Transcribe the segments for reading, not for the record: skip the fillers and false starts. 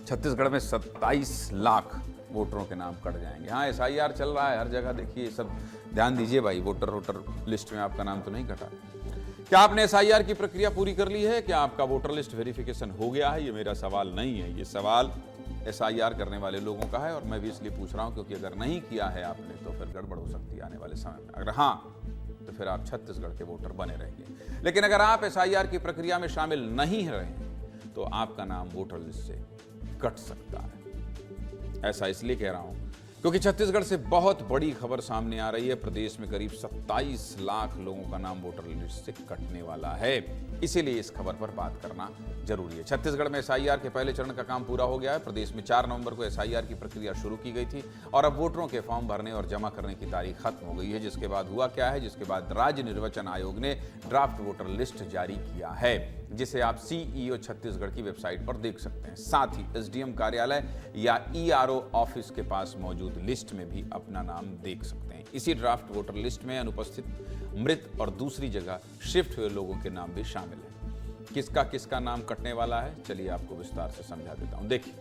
छत्तीसगढ़ में 27 लाख वोटरों के नाम कट जाएंगे। हाँ, एसआईआर चल रहा है हर जगह, देखिए सब ध्यान दीजिए भाई, वोटर लिस्ट में आपका नाम तो नहीं कटा। क्या आपने एसआईआर की प्रक्रिया पूरी कर ली है? क्या आपका वोटर लिस्ट वेरिफिकेशन हो गया है? ये मेरा सवाल नहीं है, ये सवाल एसआईआर करने वाले लोगों का है, और मैं भी इसलिए पूछ रहा हूं क्योंकि अगर नहीं किया है आपने तो फिर गड़बड़ हो सकती है आने वाले समय में। अगर हाँ, तो फिर आप छत्तीसगढ़ के वोटर बने रहेंगे। लेकिन अगर आप एसआईआर की प्रक्रिया में शामिल नहीं रहे तो आपका नाम वोटर लिस्ट से कट सकता है। ऐसा इसलिए कह रहा हूं क्योंकि छत्तीसगढ़ से बहुत बड़ी खबर सामने आ रही है। प्रदेश में करीब 27 लाख लोगों का नाम वोटर लिस्ट से कटने वाला है, इसीलिए इस खबर पर बात करना जरूरी है। छत्तीसगढ़ में एसआईआर के पहले चरण का काम पूरा हो गया है। प्रदेश में 4 नवंबर को एसआईआर की प्रक्रिया शुरू की गई थी और अब वोटरों के फॉर्म भरने और जमा करने की तारीख खत्म हो गई है। जिसके बाद हुआ क्या है, जिसके बाद राज्य निर्वाचन आयोग ने ड्राफ्ट वोटर लिस्ट जारी किया है, जिसे आप सीईओ छत्तीसगढ़ की वेबसाइट पर देख सकते हैं। साथ ही एसडीएम कार्यालय या ईआरओ ऑफिस के पास मौजूद लिस्ट में भी अपना नाम देख सकते हैं। इसी ड्राफ्ट वोटर लिस्ट में अनुपस्थित, मृत और दूसरी जगह शिफ्ट हुए लोगों के नाम भी शामिल हैं। किसका नाम कटने वाला है, चलिए आपको विस्तार से समझा देता हूं। देखिए,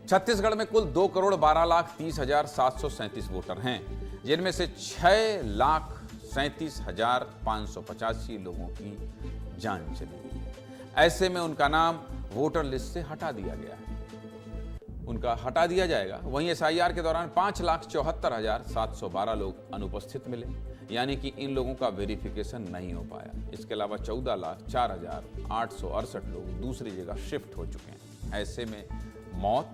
छत्तीसगढ़ में कुल 2,12,30,737 वोटर हैं, जिनमें से 6,37,585 लोगों की जान चली गई है। ऐसे में उनका नाम वोटर लिस्ट से हटा दिया गया है, उनका हटा दिया जाएगा। वहीं एसआईआर के दौरान 5,74,712 लोग अनुपस्थित मिले, यानी कि इन लोगों का वेरिफिकेशन नहीं हो पाया। इसके अलावा 14,04,868 लोग दूसरी जगह शिफ्ट हो चुके हैं। ऐसे में मौत,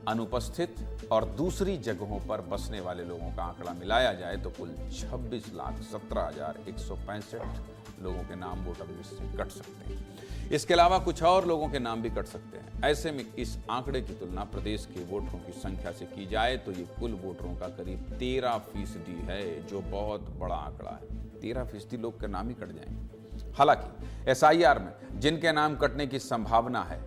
अनुपस्थित और दूसरी जगहों पर बसने वाले लोगों का आंकड़ा मिलाया जाए तो कुल 26,17,165 लोगों के नाम वोटर लिस्ट से कट सकते हैं। इसके अलावा कुछ और लोगों के नाम भी कट सकते हैं। ऐसे में इस आंकड़े की तुलना प्रदेश के वोटरों की संख्या से की जाए तो ये कुल वोटरों का करीब 13% है, जो बहुत बड़ा आंकड़ा है। 13% लोग के नाम ही कट जाएंगे। हालांकि एसआईआर में जिनके नाम कटने की संभावना है,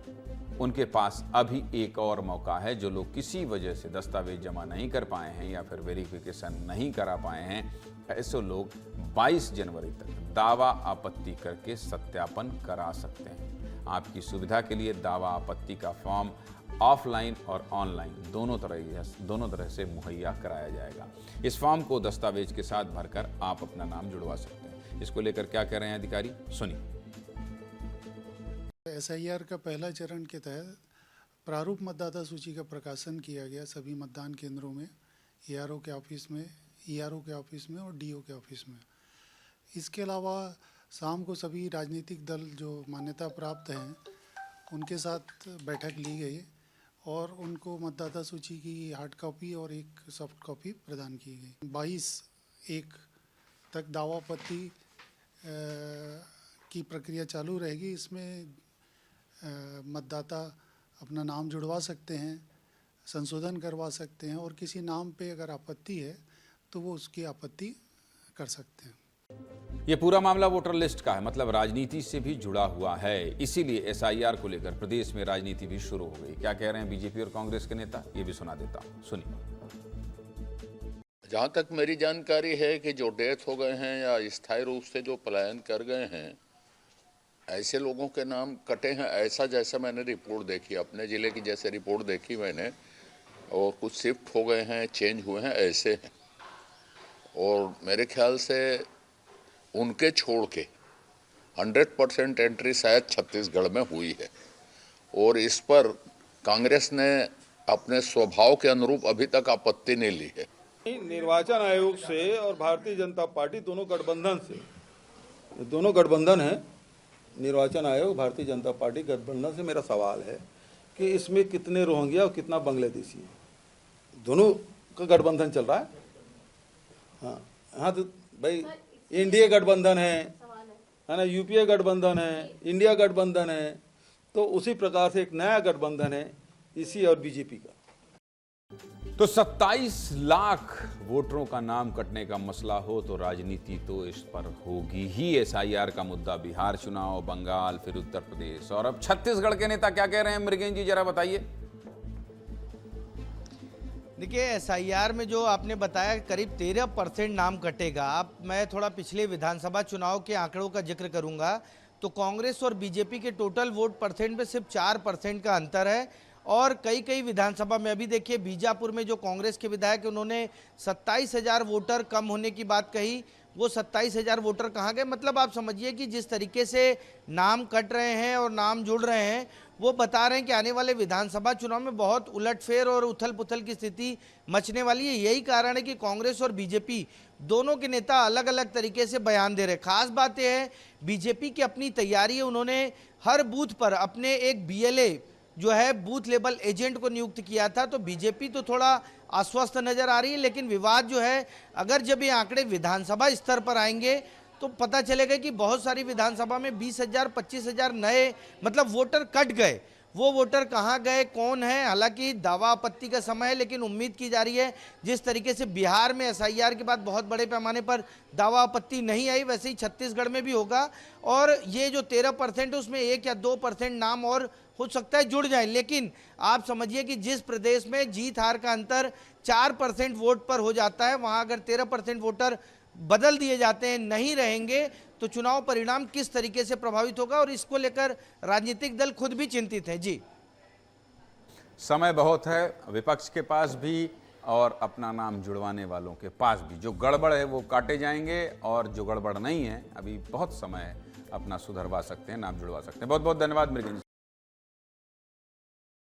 उनके पास अभी एक और मौका है। जो लोग किसी वजह से दस्तावेज जमा नहीं कर पाए हैं या फिर वेरिफिकेशन नहीं करा पाए हैं, ऐसे लोग 22 जनवरी तक दावा आपत्ति करके सत्यापन करा सकते हैं। आपकी सुविधा के लिए दावा आपत्ति का फॉर्म ऑफलाइन और ऑनलाइन दोनों तरह से मुहैया कराया जाएगा। इस फॉर्म को दस्तावेज के साथ भरकर आप अपना नाम जुड़वा सकते हैं। इसको लेकर क्या कह रहे हैं अधिकारी, सुनिए। एसआईआर का पहला चरण के तहत प्रारूप मतदाता सूची का प्रकाशन किया गया सभी मतदान केंद्रों में, ईआरओ के ऑफिस में और डीओ के ऑफिस में। इसके अलावा शाम को सभी राजनीतिक दल जो मान्यता प्राप्त हैं उनके साथ बैठक ली गई और उनको मतदाता सूची की हार्ड कॉपी और एक सॉफ्ट कॉपी प्रदान की गई। 22/1 तक दावा आपत्ति की प्रक्रिया चालू रहेगी। इसमें मतदाता अपना नाम जुड़वा सकते हैं, संशोधन करवा सकते हैं और किसी नाम पे अगर आपत्ति है तो वो उसकी आपत्ति कर सकते हैं। ये पूरा मामला वोटर लिस्ट का है, मतलब राजनीति से भी जुड़ा हुआ है। इसीलिए एसआईआर को लेकर प्रदेश में राजनीति भी शुरू हो गई। क्या कह रहे हैं बीजेपी और कांग्रेस के नेता, ये भी सुना देता हूं, सुनिए। जहाँ तक मेरी जानकारी है कि जो डेथ हो गए हैं या स्थायी रूप से जो पलायन कर गए हैं, ऐसे लोगों के नाम कटे हैं। ऐसा जैसा मैंने रिपोर्ट देखी, अपने ज़िले की जैसे रिपोर्ट देखी मैंने, और कुछ शिफ्ट हो गए हैं, चेंज हुए हैं, ऐसे हैं। और मेरे ख्याल से उनके छोड़ के 100% एंट्री शायद छत्तीसगढ़ में हुई है। और इस पर कांग्रेस ने अपने स्वभाव के अनुरूप अभी तक आपत्ति नहीं ली है। निर्वाचन आयोग से और भारतीय जनता पार्टी दोनों गठबंधन है। निर्वाचन आयोग, भारतीय जनता पार्टी गठबंधन से मेरा सवाल है कि इसमें कितने रोहिंग्या और कितना बांग्लादेशी है? दोनों का गठबंधन चल रहा है। हाँ तो भाई इंडिया गठबंधन है ना, यूपीए गठबंधन है, इंडिया गठबंधन है, तो उसी प्रकार से एक नया गठबंधन है इसी और बीजेपी का। तो 27 लाख वोटरों का नाम कटने का मसला हो तो राजनीति तो इस पर होगी ही। एसआईआर का मुद्दा बिहार चुनाव, बंगाल, फिर उत्तर प्रदेश और अब छत्तीसगढ़ के नेता क्या कह रहे हैं, मृगेन जी जरा बताइए। देखिए, एसआईआर में जो आपने बताया करीब 13% नाम कटेगा। अब मैं थोड़ा पिछले विधानसभा चुनाव के आंकड़ों का जिक्र करूंगा तो कांग्रेस और बीजेपी के टोटल वोट परसेंट में सिर्फ 4% का अंतर है। और कई कई विधानसभा में अभी देखिए बीजापुर में जो कांग्रेस के विधायक उन्होंने 27,000 वोटर कम होने की बात कही, वो 27,000 वोटर कहाँ गए? मतलब आप समझिए कि जिस तरीके से नाम कट रहे हैं और नाम जुड़ रहे हैं, वो बता रहे हैं कि आने वाले विधानसभा चुनाव में बहुत उलटफेर और उथल पुथल की स्थिति मचने वाली है। यही कारण है कि कांग्रेस और बीजेपी दोनों के नेता अलग अलग तरीके से बयान दे रहे हैं। खास बात यह है, बीजेपी की अपनी तैयारी है, उन्होंने हर बूथ पर अपने एक BLA जो है बूथ लेवल एजेंट को नियुक्त किया था। तो बीजेपी तो थोड़ा आश्वस्त नजर आ रही है, लेकिन विवाद जो है, अगर जब ये आंकड़े विधानसभा स्तर पर आएंगे तो पता चलेगा कि बहुत सारी विधानसभा में 20,000 25,000 नए मतलब वोटर कट गए। वो वोटर कहाँ गए, कौन है? हालांकि दावा आपत्ति का समय है, लेकिन उम्मीद की जा रही है जिस तरीके से बिहार में SIR के बाद बहुत बड़े पैमाने पर दावा आपत्ति नहीं आई, वैसे ही छत्तीसगढ़ में भी होगा। और ये जो 13% है उसमें 1 या 2% नाम और हो सकता है जुड़ जाए। लेकिन आप समझिए कि जिस प्रदेश में जीत हार का अंतर 4% वोट पर हो जाता है, वहाँ अगर 13% वोटर बदल दिए जाते हैं, नहीं रहेंगे, तो चुनाव परिणाम किस तरीके से प्रभावित होगा, और इसको लेकर राजनीतिक दल खुद भी चिंतित हैं। जी, समय बहुत है विपक्ष के पास भी और अपना नाम जुड़वाने वालों के पास भी। जो गड़बड़ है वो काटे जाएंगे, और जो गड़बड़ नहीं है, अभी बहुत समय है, अपना सुधरवा सकते हैं, नाम जुड़वा सकते हैं। बहुत बहुत धन्यवाद मृगेंद्र।